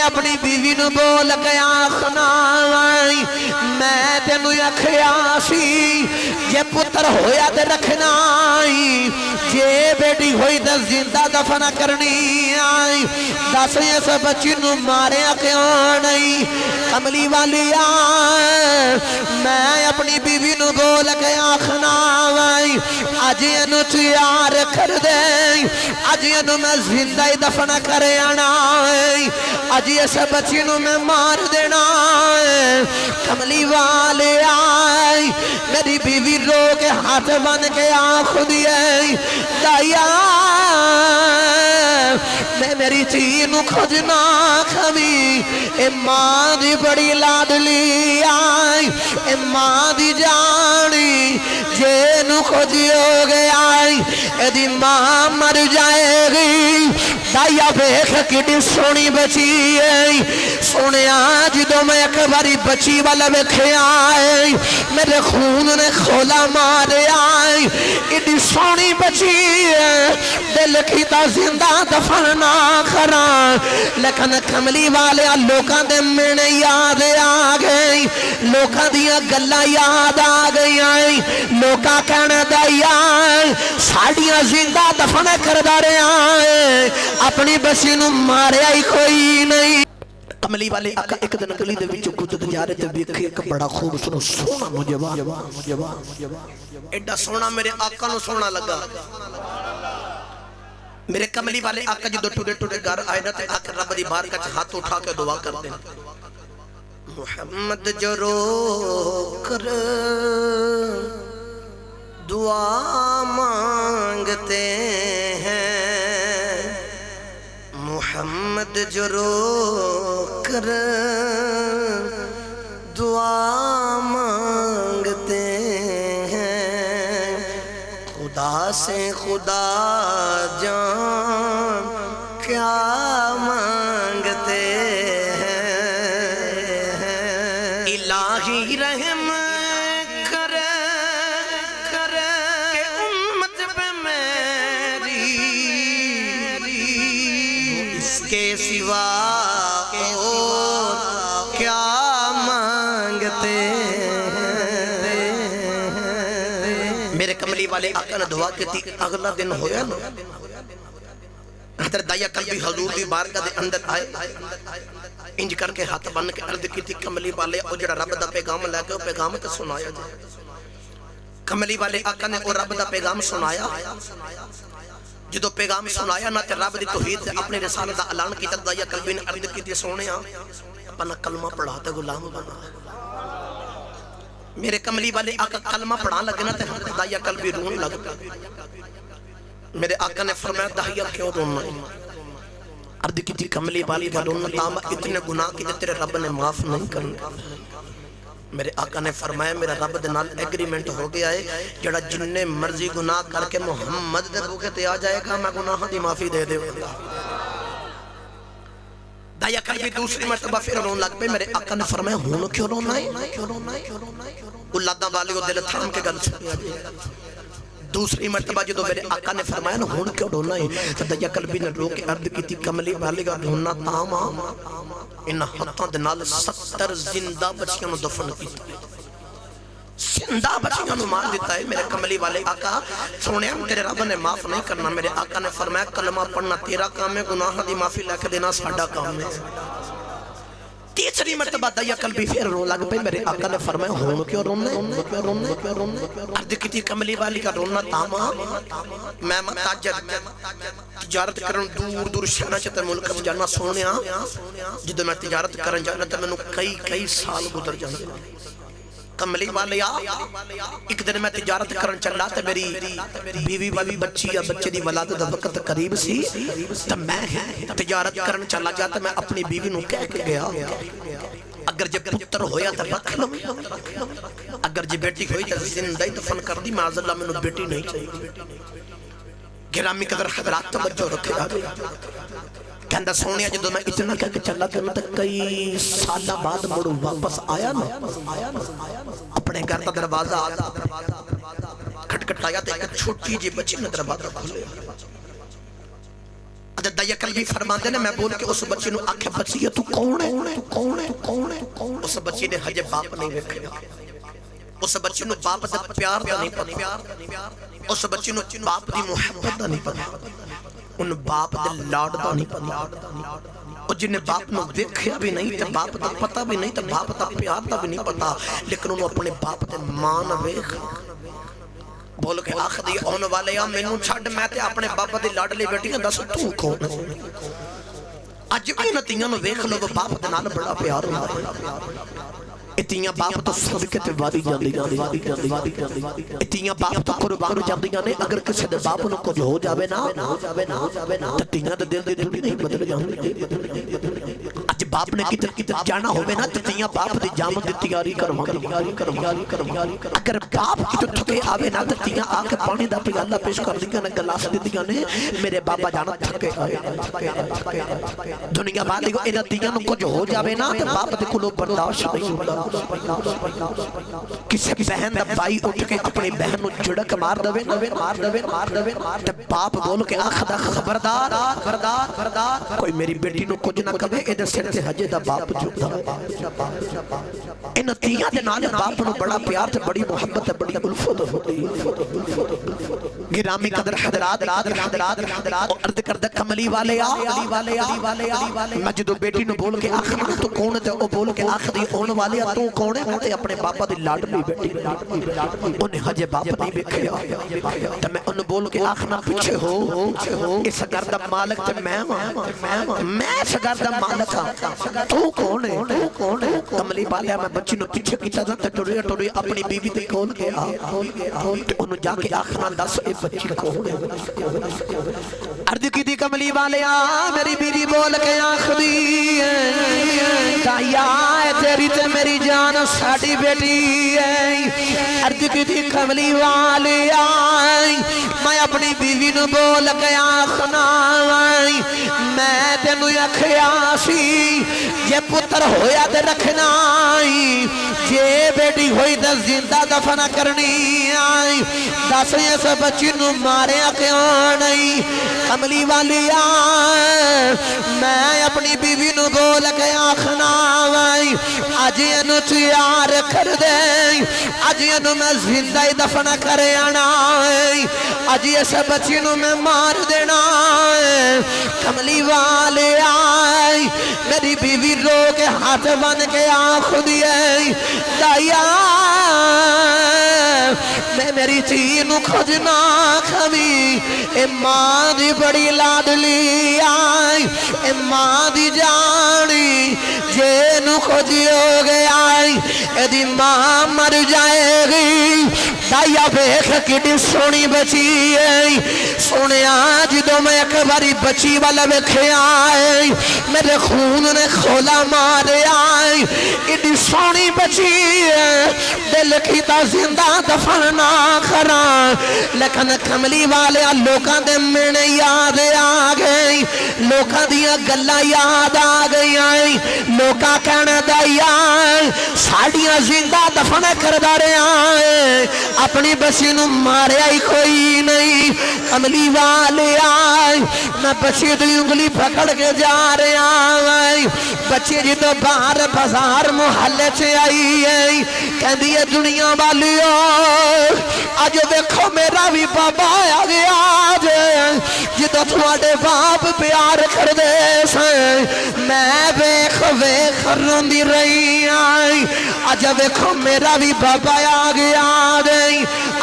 अपनी बीवी नूं बोल के आखना मैं तेनू आखिया सी जे पुत्र होया ते रखना जे बेटी होई ते जिंदा दफन करनी आई दस इस बच्ची नूं मारिया क्यों नहीं कमली वाली मैं अपनी बीवी नूं बोल के आखना अज इनू तैयार कर दे अज इनू मैं जिंदा ही दफन कर आना अज इस बच्ची नूं मैं मार देना कमली वाले आई मेरी बीवी रो के हाथ बन के आँख दिए दाया मैं मेरी धी नूं खोजना खवी ए मां दी बड़ी लाडली आई ए मां दी जानी जे नूं खोजियो गया यदि मां मर जाएगी दाया वेख किड्डी सोहनी बची सुने जो मैं एक बारी बची वाल वेख्या मेरे खून ने खोला मारे इड्डी सोहनी बची दिल कीता जिंदा दफन ना करा लेकिन कमली वाले लोगों के मेने याद आ गए लोगों दियां गल्लां याद आ गई लोग कहने दैया साड़ियां जिंदा दफन करदा रहा अपनी बसी नूं मारिया ही कोई नहीं। कमली वाले आका एक दिन गली दे विच गुजर जा रहे थे वेखे एक बड़ा खूबसूरत सोहना नौजवान एडा सोहना मेरे आका नूं सोहना लगा मेरे कमली वाले आका जो टुडे टुडे घर आए ना ते आके रब दी बारगाह च हाथ उठा के दुआ करते हैं मुहम्मद जो रो कर दुआ मांगते हैं मुहम्मद जो रो कर दुआ मांगते हैं खुदा से खुदा जान क्या मांगते हैं इलाही रहम के सिवा और क्या मांगते हैं मेरे कमली वाले आका ने दुआ की अगला दिन होया ना हज़रत दाया कल्बी हजूर दी बारगाह दे अंदर आए इंज करके हाथ बन के अर्ज की कमली वाले ओ जड़ा रब दा पैगाम लेके ओ पैगाम ते सुनाया जाए कमली वाले आका ने ओ रब दा पैगाम सुनाया जो पैगाम सुनाया ना ते रब दी तौहीद ते अपने रिसालत दा ऐलान कीता दाया कल्बी ने अर्ज की सोहणिया अपना कलमा पढ़ा ते गुलाम बना मेरे कमली वाले आका कलमा पढ़ा लगे ना ते दाया कल्बी रोने लग पिया मेरे आका ने फरमाया दाया क्यों रोना अर्ज की कमली वाली का रोना तामा इतने गुनाह कीते तेरे रब ने माफ नहीं करने मेरे आका ने फरमाया मेरा रब दे नाल एग्रीमेंट हो गया है जड़ा जिन्ने मर्जी गुनाह करके मुहम्मद दे भूखे ते आ जाएगा मैं गुनाहों दी माफी दे देऊंगा दाया कल्बी दूसरी मर्तबा फिर रोने लग पे मेरे आका ने फरमाया हुण क्यों रोना है उल्लादा वाले ओ दिल थाम के गल सुनिया दूसरी मर्तबा जो मेरे आका ने फरमाया ना हुण क्यों रोना है तो दाया कल्बी ने रो के अर्ज की कमली वाले का रोना तामा इन हाथों दे नाल 70 जिंदा बच्चियों नूं दफन कीता जिंदा बच्चियों नूं मार दिता है मेरे कमली वाले आका सोने तेरे रब ने माफ नहीं करना मेरे आका ने फरमाया कलमा पढ़ना तेरा काम है गुनाह दी माफी लेके देना साडा काम है तीसरी मर्तबा दाया कल्बी फिर रो लग पे मेरे आका ने फरमाया हुण क्यों रोना अर्ज की कमली वाली का रोना तामा मैं ताजर तिजारत करन दूर दूर शहरां च ते मुल्क च जाना सोहणिया जदों मैं तिजारत करन जाना ते मैनूं कई साल गुजर जांदे कमली वाले एक दिन मैं तिजारत करन चला ते मेरी बीवी वाली बच्ची या बच्चे दी वलादत दा वक्त करीब सी ते मैं तिजारत करन चला जा ते मैं अपनी बीवी नूं कह के गया अगर जे पुत्र होया तो रख लो अगर जे बेटी हुई तो जिंदा ही दफन कर दी माज़अल्लाह मैनूं बेटी नहीं चाहिए गिरामी कदर हज़रात तवज्जो रखे कहंदा सोनिया जो मैं इतना कह के चला तो कई साल बाद मुड़ वापस आया ना अपने घर का दरवाजा खटखटाया तो एक छोटी जी बच्ची ने दरवाजा खोलिया दया कलबी फरमाते ने, मैं बोल के उस बच्चे नूं आखे बच्ची तू कौन है, तू कौन है, तू कौन है, कौन? उस बच्चे ने हजे बाप नहीं वेखिया, उस बच्चे नूं बाप दा प्यार दा नहीं पता, उस बच्चे नूं बाप दी मुहब्बत दा नहीं पता, उन बाप दे लाड दा नहीं पता। और जिन्हें बाप नूं वेखिया भी नहीं ते बाप दा पता भी नहीं ते बाप दा प्यार दा भी नहीं पता, लेकिन उन्होंने अपने बाप ते मां ना वेख बोल के आखदी आने वाले आ मैनू छड्ड, मैं ते अपने बाबा दी लाडली बेटी हां, दस तू कौन है? अज भी नतियां नूं वेख लो, बाप दे नाल बड़ा प्यार हुंदा। इतियां बाप तो सदके ते वादी जांदियां ने, इतियां बाप तो कुर्बान जांदियां ने। अगर किसी दे बाप नूं कुछ हो जावे ना ते तियां दे दिल दी थोड़ी नहीं बदल जांदी। अज बाप ने किधर किधर जाना होवे ना ते तियां बाप दी जामन दी तैयारी करवांदियां। अगर बाप किधर थके आवे ना ते तियां आके पानी दा प्याला पेश कर दियां ने, गिलास दिंदियां ने, मेरे बाबा जाना थके आए। दुनिया वाली को इन्हां तियां नूं कुछ हो जावे ना ते बाप दे कोलों बर्दाश्त नहीं हुंदा। किसी बहन दा भाई उठ के अपनी बहन नूं झड़क मार दवे ते बाप बोल के आखदा खबरदार खबरदार, कोई मेरी बेटी नूं कुछ ना कहे, इहदे सिर ते हजे दा बाप जुदा। इन तियां दे नाल बाप नूं बड़ा प्यार ते बड़ी मोहब्बत ते बड़ी उल्फत होती। गिरामी कदर हजरात अर्ज करदा कमली वाले आ, मैं जदों बेटी नूं बोल के आखना तू कौन ते ओ बोल के आखदी ओन वाले तू कौन है, ते अपने बाबा दी लाडली बेटी उन्हें हजे बाप नहीं वेखिया ते मैं उन बोल के आखना पीछे हो, इस घर दा मालिक ते मैं इस घर दा मालिक हां, तू कौन है? कमली वाले मैं बच्ची नूं पीछे कीता ते टुरे अपनी बीवी दे कोल गया ते उन्हें जाके आखना दस ए बच्ची कौन है? अर्ज कीती कमली वाले आ, मेरी बीवी बोल के आखदी ताया तेरी ते मेरी जान साडी बेटी है। अर्ज की कमली वाले आई, मैं अपनी बीवी नूं बोल के आखना मैं तेनू आखिया सी जे पुत्र होया ते रखना, जे बेटी होई ते जिंदा दफन करनी आई। दस इस बच्ची नूं मारिया क्यों नहीं? कमली वाली आ, मैं अपनी बीवी नूं बोल के आखना अज इनू तैयार कर दे, अज इनू मैं जिंदा ही दफन कर आना, अज इस बच्ची नूं मैं मार देना। कमली वाले आई, मेरी बीवी रो के हाथ बन के आँख दिए दाया मैं मेरी धी नूं खुद ना खवी, ए मां दी बड़ी लाडली आई, ए मां दी जानी जे नूं खुद हो गया एदी मां मर जाएगी। दाया वेख किड्डी सोहनी बची है, सुनिया जदों मैं एक बारी बची वाल वेखिया मेरे खून ने खोला मारिया, इड्डी सोहनी बची है, दिल कीता जिंदा दफन ना करा, लेकिन कमली वाले लोकां दे मेने याद आ गए, लोकां दियां गल्लां याद आ गई, लोकां कहना दाया साडियां जिंदा दफन करदा रहा है, अपनी बच्ची नूं मारिया ही कोई नहीं। कमली वाले आए, मैं बच्ची दी उंगली पकड़ के जा रहा, बच्ची जो बाहर बाजार मुहल्ले च आई है, कहती है दुनिया वालियो अज देखो मेरा भी बाबा आ गया, जो थोड़े बाप प्यार कर दे मैं वेख वेख रोंदी रही आई, अज देखो मेरा भी बाबा आ गया,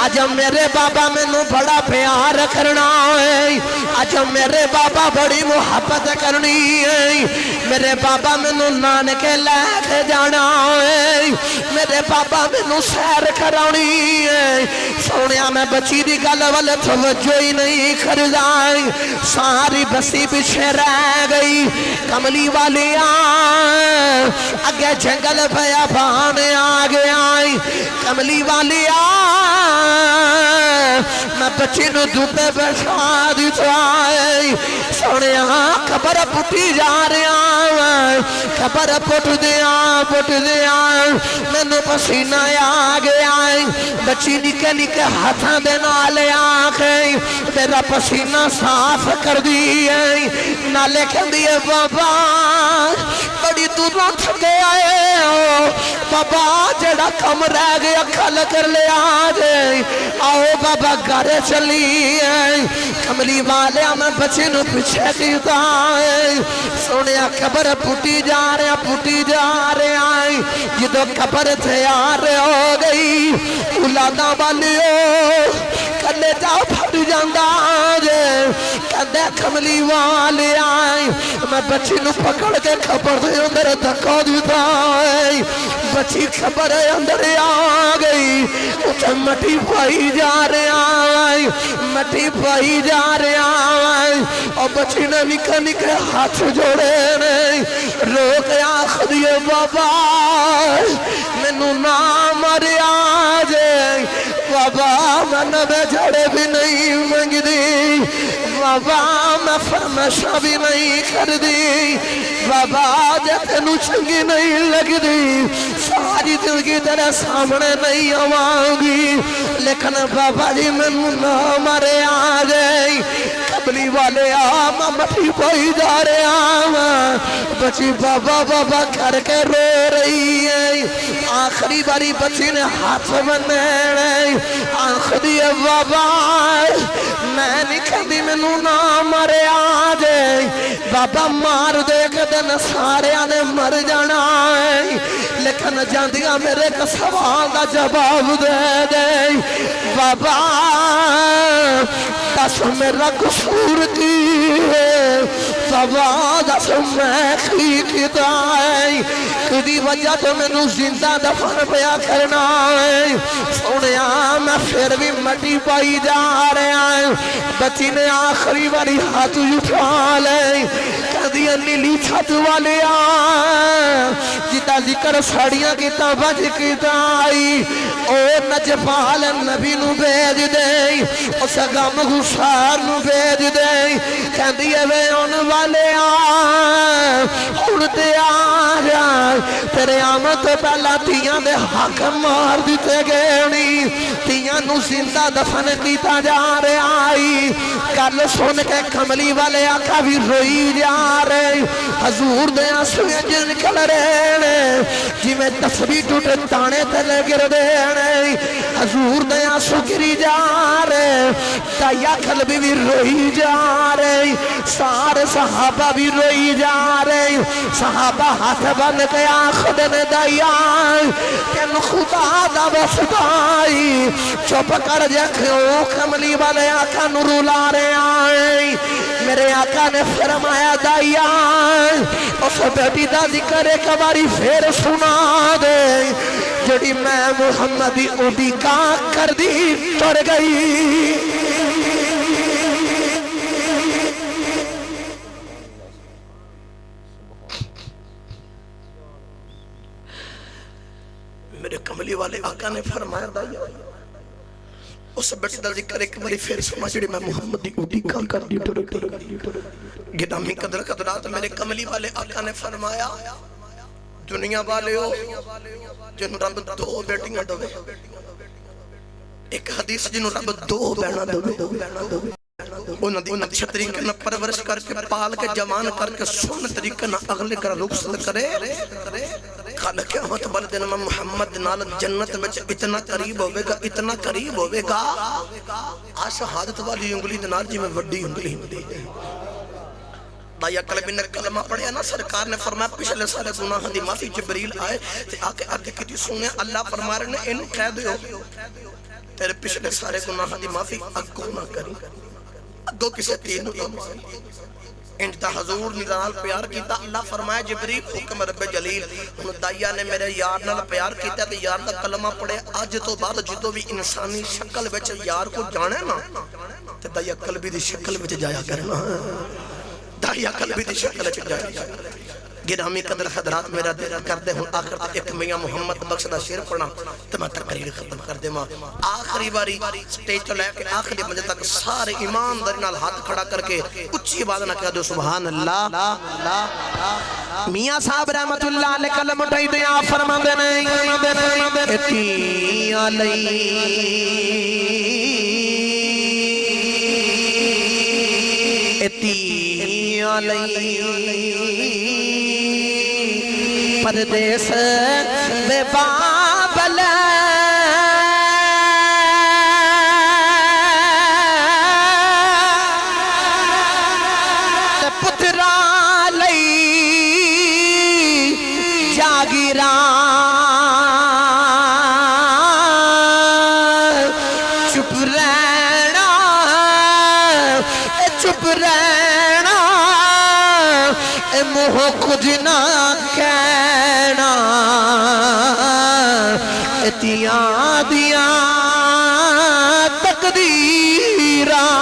अज मेरे बाबा मैनू बड़ा प्यार करना है, अज मेरे बाबा बड़ी मुहब्बत करनी है, मेरे बाबा मैनू नानके लैके जाना है, मेरे बाबा मैनू सैर करानी है। सोनिया मैं बच्ची दी गल वाल तवज्जो ही नहीं करदा, सारी बस्ती पीछे रह गई। कमली वाली अगे जंगल पया बाण आ गया, कमली वाली मैं बच्ची नूं दुबे बैठा दिता, सोनिया खबर पुटी जा रहा قبر پٹ دیا مینوں پسینہ آ گیا بچی نکے نکے ہاتھاں دے نال آ کے میرا پسینہ صاف کر دی نالے کہندی ہے بابا بڑی دوروں تھکے آئے ہو بابا جڑا کم رہ گیا کل کر لے آجے آؤ بابا گھر چلی کملی والے میں بچے نو پیچھے کیتا سونیا قبر پوٹی جا رہے آئی جدو قبر تیار ہو گئی اولاداں والیو کلے جاؤ پھڑ جاندہ آجے کہندے کملی والے آئی میں بچی نو پکڑ کے قبر دے اندر دھکا دیتا بچی قبر اندر آ گئی اسے مٹی پائی جا رہے آئی مٹی پائی جا رہے آئی اور بچی نے نکے نکے ہاتھ جوڑے نہیں روک آخ دیے بابا مینوں نہ مرے آجے بابا میں نبے جھڑے بھی نہیں منگ دی بابا میں فرمشہ بھی نہیں کر دی بابا جیتے نو چنگی نہیں لگ دی ساری دل کی تیرے سامنے نہیں آواؤں لیکن بابا جی میں نہ مرے آجے قبلی والے آما مٹی پائی جا رہے آما بچی بابا بابا کر کے رو رہی ہے آخری باری بچی نے ہاتھ بنے رہے آخری بابا میں نہیں کہتی میں نہ مرے آجے بابا مار دے کے دن سارے آنے مر جانا ہے لیکن جاندیاں میرے کا سوال دا جواب دے دے بابا دس میرا قصور کی ہے بابا دس میں کیتا ہے کدی وجہ تو میں نو زندہ دفن پیا کرنا ہے سونیا میں پھر بھی مٹی پائی جا رہے ہیں بچی نے آخری باری ہاتھ اٹھا لے کدی نیلی چھت والے جتا ذکر ساڑیاں کیتا بج کیتا آئی او نجفال نبی نو بیج دے اس غم گسار نو بیج دے کہندی ہے وے ان والے اڑتے آ جا تیرے آمد پہلا تیاں دے حق مار دیتے گئے تیاں نو زندہ دفن کیتا جا رہے آئی کل سن کے کملی والے آقا بھی روئی جا رہے حضور دے آنسویں جن نکل رہے جی میں تسبیح ٹوٹے تانے تلے گر دے حضور دے آنسو گری جا رہے تایا قلبی بھی روئی جا رہے سارے صحابہ بھی روئی جا رہے صحابہ ہاتھ بن کے آخد نے دایا کہ خدا دا وفدائی چپ کر جکھو کملی والے آقا نورو لا رہے آئیں میرے آقا نے فرمایا دایا اس بیٹی دا ذکر ایک باری پھر سنا دے جڑی میں محمدی اڈی کا کر دی ٹر گئی میرے کملی والے آقا نے فرمایا دایا اس بیٹی دا ذکر ایک باری پھر سنا جڑی میں محمدی اڈی کا کر دی ٹر گئی گدامی قدر قدرات میرے کملی والے آقا نے فرمایا دنیا والے ہو جنہوں رب دو بیٹیاں دوے ایک حدیث جنہوں رب دو بینا دوے انہوں دی اچھا طریقے نہ پرورش کر کے پال کے جوان کر کے سن طریقے نہ اگلے کر رخصت کرے خالق قیامت والے دن میں محمد نال جنت میں اتنا قریب ہوئے گا آ شہادت والی انگلی دنال جی میں وڈی انگلی ہوندی دایا قلبی نے کلمہ پڑھیا نا سرکار نے فرمایا پچھلے سارے گناہ دی معافی جبریل آئے تے آکے آگے کی سنے اللہ فرما رہے نے انہوں کہہ دیو تیرے پچھلے سارے گناہ دی معافی اگو نہ کری اگو کسے تین انتا حضور نال پیار کیتا اللہ فرمایا جبریل حکم رب جلیل انہوں دایا نے میرے یار نال پیار کیتا تے یار دا کلمہ پڑھے آج تو بعد جدو بھی انسانی شکل بچ یار کو جانے نا تے دایا قلبی دی شکل بچ جایا کرنا دایا قلبی دی شکل بچ جایا گرامی قدر حضرات میرا دل کر دے ہوں آخر تک ایک میاں محمد بخش دا شیر پڑھنا تو میں تقریر ختم کر دے ماں آخری باری سٹیج تو لے کے آخری منزل تک سارے ایمانداری نال ہاتھ کھڑا کر کے اچھی آواز نہ کہہ دو سبحان اللہ میاں صاحب رحمت اللہ علیہ کلم اٹھائی دیا فرما دے نہیں اتی علی اتی علی پردیس بے بابل پترا لئی جاگیرا چپ رہنا چپ رہنا منہ کچھ نہ کہنا اتیاں دیاں تقدیراں